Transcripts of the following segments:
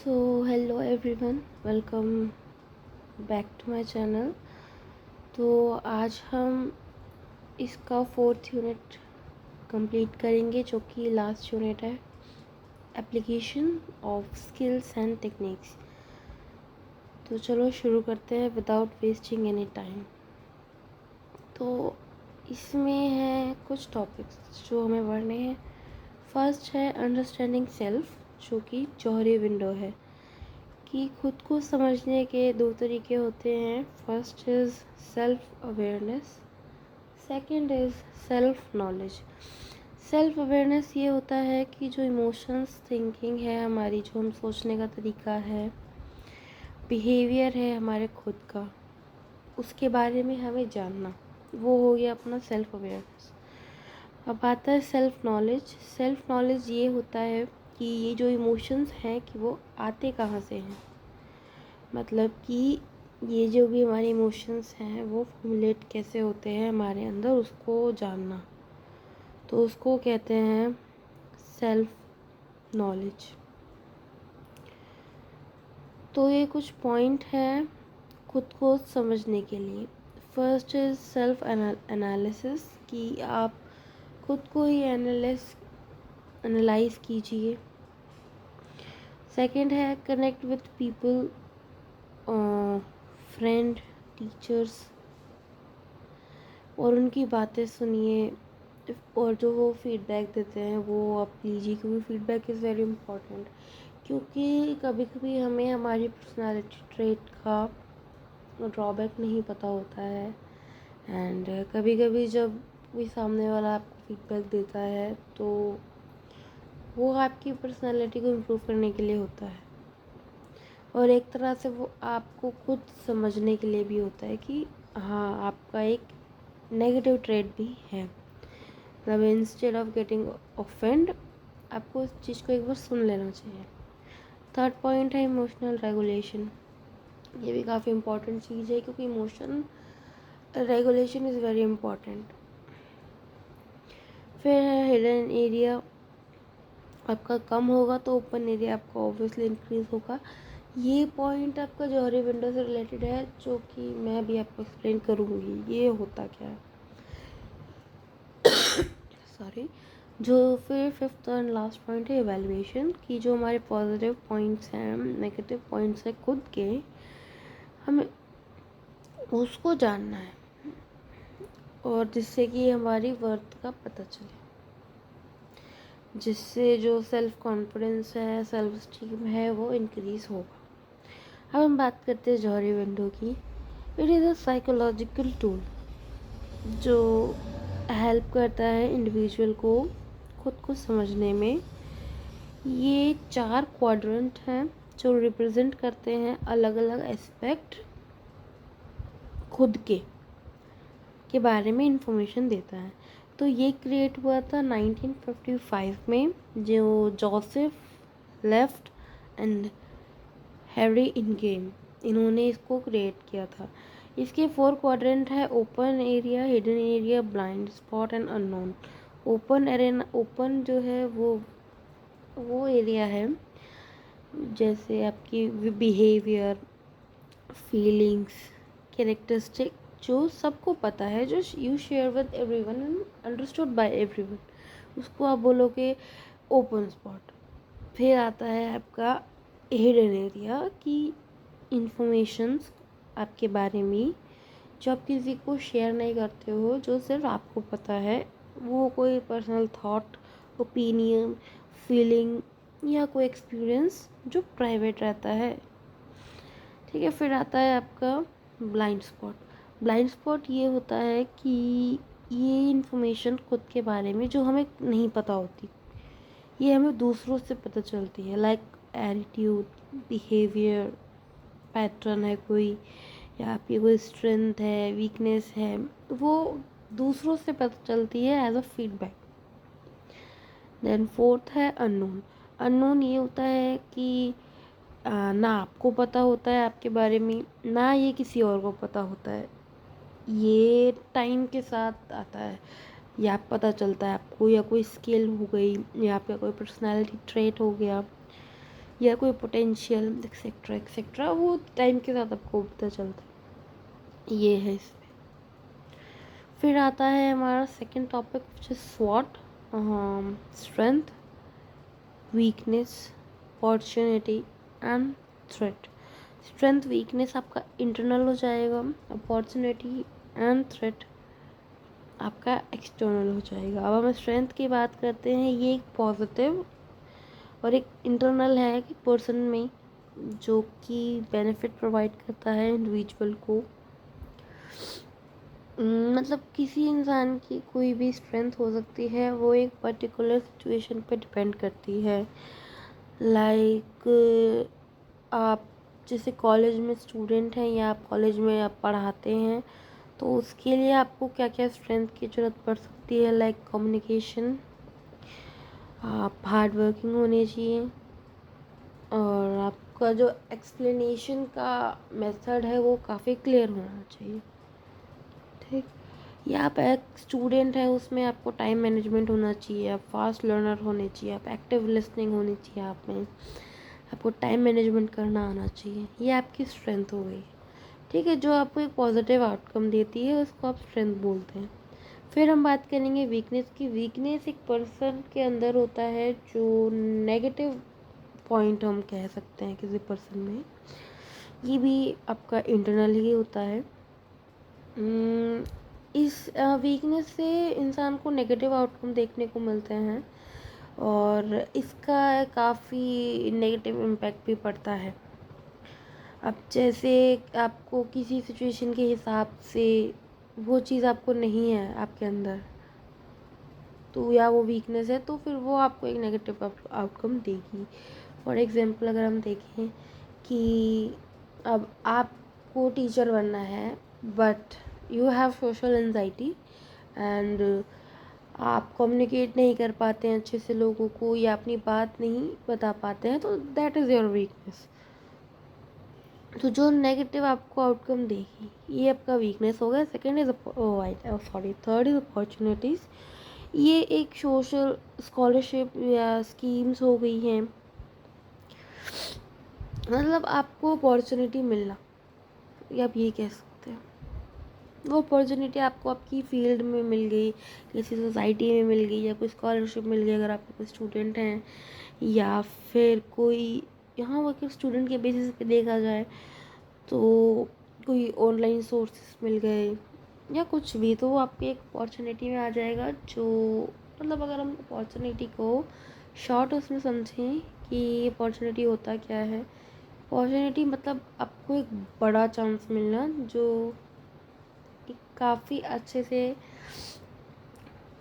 So hello everyone, welcome back to my channel. तो आज हम इसका 4th यूनिट कंप्लीट करेंगे, जो कि लास्ट यूनिट है, application of skills and techniques. तो चलो शुरू करते हैं विदाउट वेस्टिंग एनी टाइम। तो इसमें है कुछ टॉपिक्स जो हमें पढ़ने हैं। फर्स्ट है अंडरस्टैंडिंग सेल्फ, जो कि जौहरी विंडो है कि खुद को समझने के दो तरीके होते हैं। First is self awareness, second is self knowledge. Self awareness ये होता है कि जो इमोशंस, थिंकिंग है हमारी, जो हम सोचने का तरीका है, बिहेवियर है हमारे खुद का, उसके बारे में हमें जानना, वो हो गया अपना सेल्फ अवेयरनेस। अब आता है सेल्फ नॉलेज। सेल्फ नॉलेज ये होता है कि ये जो इमोशंस हैं कि वो आते कहाँ से हैं, मतलब कि ये जो भी हमारे इमोशंस हैं वो फॉर्मुलेट कैसे होते हैं हमारे अंदर, उसको जानना, तो उसको कहते हैं सेल्फ नॉलेज। तो ये कुछ पॉइंट हैं खुद को समझने के लिए। फर्स्ट इज़ सेल्फ एनालिसिस, कि आप खुद को ही एनालाइज कीजिए। सेकंड है connect with people, friend, teachers, और उनकी बातें सुनिए, और जो वो फीडबैक देते हैं वो आप लीजिए, क्योंकि फीडबैक इज़ वेरी इम्पॉर्टेंट। क्योंकि कभी कभी हमें हमारी पर्सनालिटी ट्रेट का ड्रॉबैक नहीं पता होता है, एंड कभी कभी जब कोई सामने वाला आपको फीडबैक देता है तो वो आपकी पर्सनालिटी को इम्प्रूव करने के लिए होता है, और एक तरह से वो आपको खुद समझने के लिए भी होता है कि हाँ, आपका एक नेगेटिव ट्रेड भी है। मतलब इंस्टेड ऑफ गेटिंग ऑफेंड, आपको उस चीज़ को एक बार सुन लेना चाहिए। थर्ड पॉइंट है इमोशनल रेगुलेशन। ये भी काफ़ी इम्पॉर्टेंट चीज़ है, क्योंकि emotion regulation is very important. फिर है हिडन एरिया। आपका कम होगा तो ओपन एरिया आपका ऑब्वियसली इंक्रीज होगा। ये पॉइंट आपका जौहरी विंडो से रिलेटेड है, जो कि मैं अभी आपको एक्सप्लेन करूँगी ये होता क्या है। सॉरी। जो फिर फिफ्थ एंड लास्ट पॉइंट है इवैल्यूएशन, कि जो हमारे पॉजिटिव पॉइंट्स हैं, नेगेटिव पॉइंट्स हैं खुद के, हमें उसको जानना है, और जिससे कि हमारी वर्थ का पता चले, जिससे जो सेल्फ कॉन्फिडेंस है, सेल्फ स्टीम है, वो इंक्रीज़ होगा। अब हम बात करते हैं जौहरी विंडो की। It is a psychological tool जो हेल्प करता है इंडिविजुअल को खुद को समझने में। ये 4 क्वाड्रेंट हैं जो रिप्रेजेंट करते हैं अलग अलग एस्पेक्ट खुद के बारे में इंफॉर्मेशन देता है। तो ये क्रिएट हुआ था 1955 में, जो जोसेफ लेफ्ट एंड हैरी इनगेम, इन्होंने इसको क्रिएट किया था। इसके 4 क्वाड्रेंट है: open area, hidden area, blind spot and unknown. Open जो है वो एरिया है जैसे आपकी बिहेवियर, फीलिंग्स, कैरेक्टरिस्टिक, जो सबको पता है, जो you share with everyone and understood by everyone, उसको आप बोलोगे ओपन स्पॉट। फिर आता है आपका हिडन एरिया, की इंफॉर्मेशंस आपके बारे में जो आप किसी को शेयर नहीं करते हो, जो सिर्फ आपको पता है, वो कोई पर्सनल थॉट, ओपिनियन, फीलिंग या कोई एक्सपीरियंस जो प्राइवेट रहता है। ठीक है। फिर आता है आपका ब्लाइंड स्पॉट। ब्लाइंड स्पॉट ये होता है कि ये इन्फॉर्मेशन खुद के बारे में जो हमें नहीं पता होती, ये हमें दूसरों से पता चलती है, लाइक एटीट्यूड, बिहेवियर पैटर्न है कोई, या आपकी कोई स्ट्रेंथ है, वीकनेस है, वो दूसरों से पता चलती है as a feedback. Then fourth है अननोन। अननोन ये होता है कि ना आपको पता होता है आपके बारे में, ना ये किसी और को पता होता है। ये टाइम के साथ आता है, या पता चलता है आपको, या कोई स्किल हो गई, या आपका कोई पर्सनालिटी ट्रेट हो गया, या कोई पोटेंशियल एक्सेट्रा एक्सेट्रा, वो टाइम के साथ आपको पता चलता है। ये है इसमें। फिर आता है हमारा सेकंड टॉपिक विच इज स्वॉट, strength, weakness, opportunity and threat. Strength weakness आपका इंटरनल हो जाएगा, अपॉर्चुनिटी एंड थ्रेट आपका एक्सटर्नल हो जाएगा। अब हम स्ट्रेंथ की बात करते हैं, ये एक पॉजिटिव और एक इंटरनल है कि पर्सन में जो कि बेनिफिट प्रोवाइड करता है इंडिविजुअल को। मतलब किसी इंसान की कोई भी स्ट्रेंथ हो सकती है, वो एक पर्टिकुलर सिचुएशन पे डिपेंड करती है। लाइक आप जैसे कॉलेज में स्टूडेंट हैं या आप कॉलेज में आप पढ़ाते हैं, तो उसके लिए आपको क्या क्या स्ट्रेंथ की ज़रूरत पड़ सकती है। लाइक कम्युनिकेशन, आप हार्ड वर्किंग होने चाहिए, और आपका जो एक्सप्लेनेशन का मेथड है वो काफ़ी क्लियर होना चाहिए। ठीक, या आप एक स्टूडेंट है, उसमें आपको टाइम मैनेजमेंट होना चाहिए, आप फास्ट लर्नर होने चाहिए, आप एक्टिव लिसनिंग होनी चाहिए, आप में आपको टाइम मैनेजमेंट करना आना चाहिए। ये आपकी स्ट्रेंथ हो गई। ठीक है, जो आपको एक पॉजिटिव आउटकम देती है उसको आप स्ट्रेंथ बोलते हैं। फिर हम बात करेंगे वीकनेस की। वीकनेस एक पर्सन के अंदर होता है जो नेगेटिव पॉइंट हम कह सकते हैं किसी पर्सन में, ये भी आपका इंटरनल ही होता है। इस वीकनेस से इंसान को नेगेटिव आउटकम देखने को मिलते हैं, और इसका काफ़ी नेगेटिव इम्पैक्ट भी पड़ता है। अब जैसे आपको किसी सिचुएशन के हिसाब से वो चीज़ आपको नहीं है आपके अंदर, तो या वो वीकनेस है, तो फिर वो आपको एक नेगेटिव आउटकम देगी। फॉर एग्जांपल अगर हम देखें कि अब आपको टीचर बनना है, but you have social anxiety and आप कम्युनिकेट नहीं कर पाते हैं अच्छे से लोगों को, या अपनी बात नहीं बता पाते हैं, तो दैट इज़ योर वीकनेस। तो जो नेगेटिव आपको आउटकम देगी, ये आपका वीकनेस हो गया। Second is third is opportunities. ये एक सोशल स्कॉलरशिप या स्कीम्स हो गई हैं, मतलब आपको अपॉर्चुनिटी मिलना, या आप ये कह सकते हैं। वो अपॉर्चुनिटी आपको आपकी फील्ड में मिल गई, किसी सोसाइटी में मिल गई, या कोई स्कॉलरशिप मिल गई अगर आप कोई स्टूडेंट हैं, या फिर कोई यहाँ वर्कर स्टूडेंट के बेसिस पे देखा जाए तो कोई ऑनलाइन सोर्सेस मिल गए या कुछ भी, तो वो आपकी एक अपॉर्चुनिटी में आ जाएगा। जो मतलब अगर हम अपॉर्चुनिटी को शॉर्ट उसमें समझें कि अपॉर्चुनिटी होता क्या है। अपॉर्चुनिटी मतलब आपको एक बड़ा चांस मिलना जो काफ़ी अच्छे से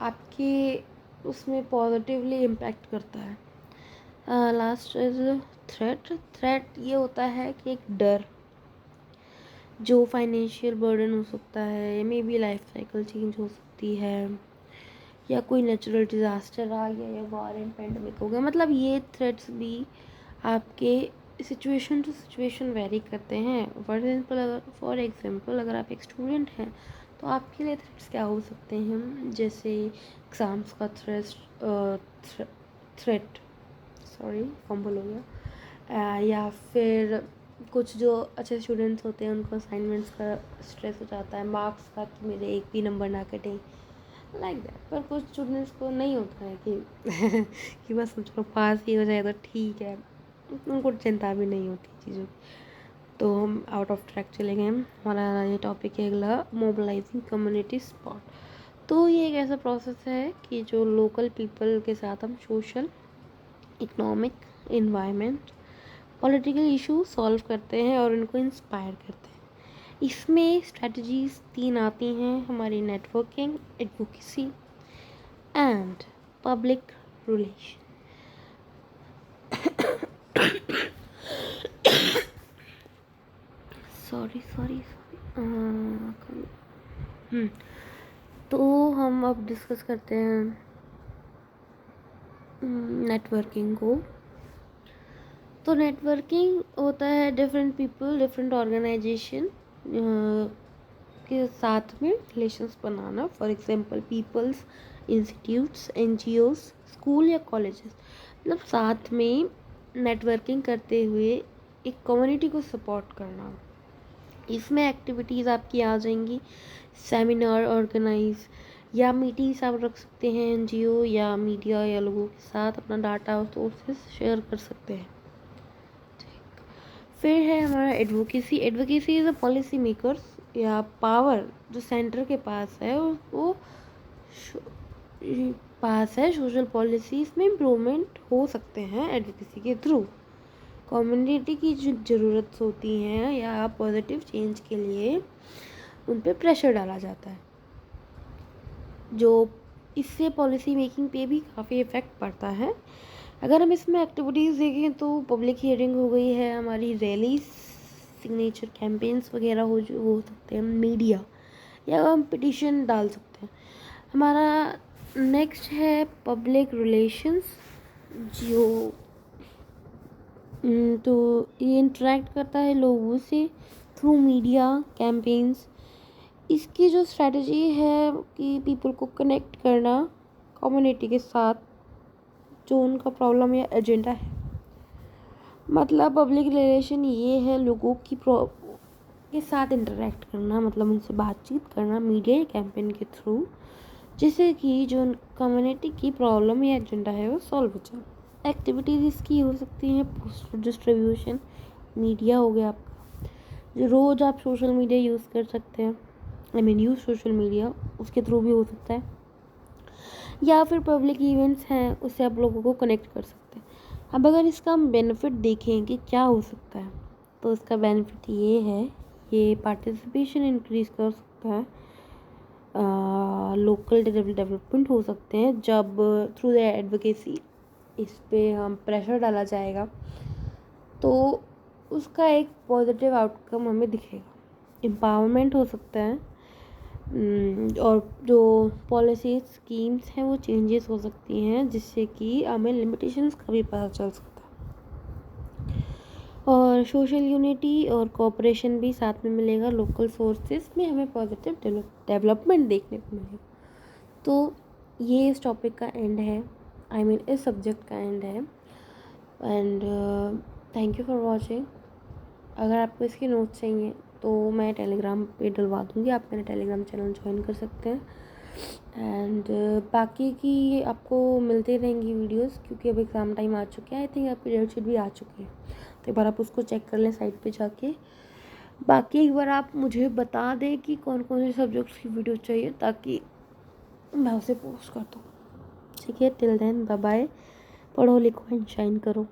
आपके उसमें पॉजिटिवली इम्पैक्ट करता है। Last is threat. थ्रेट ये होता है कि एक डर, जो फाइनेंशियल बर्डन हो सकता है, may be life cycle change हो सकती है, या कोई नेचुरल डिज़ास्टर आ गया, या वॉर एंड पेंडेमिक हो गया। मतलब ये थ्रेट्स भी आपके सिचुएशन टू सिचुएशन वेरी करते हैं। फॉर एग्जांपल अगर आप एक स्टूडेंट हैं, तो आपके लिए थ्रेट्स क्या हो सकते हैं, जैसे एग्ज़ाम्स का थ्रेट, सॉरी फंबल हो गया, या फिर कुछ जो अच्छे स्टूडेंट्स होते हैं उनको असाइनमेंट्स का स्ट्रेस हो जाता है, मार्क्स का कि मेरे एक भी नंबर ना कटें, लाइक दैट। पर कुछ स्टूडेंट्स को नहीं होता है कि कि बस चलो पास ही हो जाए तो ठीक है, उनको चिंता भी नहीं होती चीज़ों की। तो हम आउट ऑफ ट्रैक चले गए। हमारा ये टॉपिक है अगला, मोबिलाइजिंग कम्युनिटी सपोर्ट। तो ये एक ऐसा प्रोसेस है कि जो लोकल पीपल के साथ हम social, economic, environment, political issue solve करते हैं और उनको इंस्पायर करते हैं। इसमें स्ट्रेटजीज 3 आती हैं हमारी, networking, advocacy and public relation. Sorry sorry तो हम अब डिस्कस करते हैं नेटवर्किंग को। तो नेटवर्किंग होता है डिफरेंट पीपल, डिफरेंट ऑर्गेनाइजेशन के साथ में रिलेशंस बनाना। For example peoples, institutes, NGOs, school या कॉलेजेस, मतलब साथ में नेटवर्किंग करते हुए एक कम्युनिटी को सपोर्ट करना। इसमें एक्टिविटीज़ आपकी आ जाएंगी, सेमिनार ऑर्गेनाइज या मीटिंग्स आप रख सकते हैं एनजीओ या मीडिया या लोगों के साथ, अपना डाटा सोर्सेस शेयर कर सकते हैं। फिर है हमारा advocacy. Advocacy is a policy makers या पावर जो सेंटर के पास है, वो पास है सोशल पॉलिसीज़ में इम्प्रूवमेंट हो सकते हैं एडवोकेसी के थ्रू। कम्युनिटी की जो ज़रूरत होती हैं या पॉजिटिव चेंज के लिए उन पे प्रेशर डाला जाता है, जो इससे पॉलिसी मेकिंग पे भी काफ़ी इफ़ेक्ट पड़ता है। अगर हम इसमें एक्टिविटीज़ देखें तो पब्लिक हियरिंग हो गई है हमारी, रैली, सिग्नेचर कैंपेन्स वगैरह हो सकते हैं, मीडिया या हम पिटिशन डाल सकते हैं। हमारा नेक्स्ट है पब्लिक रिलेशंस, जो तो ये इंटरेक्ट करता है लोगों से थ्रू मीडिया कैंपेन्स। इसकी जो स्ट्रेटजी है कि पीपल को कनेक्ट करना कम्युनिटी के साथ, जो उनका प्रॉब्लम या एजेंडा है। मतलब पब्लिक रिलेशन ये है लोगों की के साथ इंटरेक्ट करना, मतलब उनसे बातचीत करना मीडिया कैंपेन के थ्रू, जिससे कि जो कम्युनिटी की प्रॉब्लम या एजेंडा है वो सॉल्व हो जाए। एक्टिविटीज़ इसकी हो सकती हैं पोस्टर डिस्ट्रीब्यूशन, मीडिया हो गया आपका, जो रोज़ आप सोशल मीडिया यूज़ कर सकते हैं, यूज़ सोशल मीडिया उसके थ्रू भी हो सकता है, या फिर पब्लिक इवेंट्स हैं उससे आप लोगों को कनेक्ट कर सकते हैं। अब अगर इसका हम बेनिफिट देखें कि क्या हो सकता है, तो इसका बेनिफिट ये है, ये पार्टिसिपेशन इंक्रीज़ कर सकता है, लोकल डेवलपमेंट हो सकते हैं जब थ्रू द एडवोकेसी इस पे हम प्रेशर डाला जाएगा तो उसका एक पॉजिटिव आउटकम हमें दिखेगा। एम्पावरमेंट हो सकता है, और जो पॉलिसी स्कीम्स हैं वो चेंजेस हो सकती हैं, जिससे कि हमें लिमिटेशंस का भी पता चल सकता है। और सोशल यूनिटी और कोऑपरेशन भी साथ में मिलेगा, लोकल सोर्सेज में हमें पॉजिटिव डेवलपमेंट देखने को मिलेगा। तो ये इस टॉपिक का एंड है, इस सब्जेक्ट का एंड है। And thank you for watching. अगर आपको इसके नोट्स चाहिए तो मैं टेलीग्राम पे डलवा दूँगी, आप मेरा टेलीग्राम चैनल ज्वाइन कर सकते हैं। एंड बाकी की आपको मिलते रहेंगी वीडियोस, क्योंकि अब एग्ज़ाम टाइम आ चुके हैं, आई थिंक आपकी डेट शीट भी आ चुकी है, तो एक बार आप उसको चेक कर लें साइट पे जाके। बाकी एक बार आप मुझे बता दें कि कौन कौन से सब्जेक्ट्स की वीडियो चाहिए, ताकि मैं उसे पोस्ट कर दूँ। ठीक है, टिल देन बाय बाय। पढ़ो लिखो एंड शाइन करो।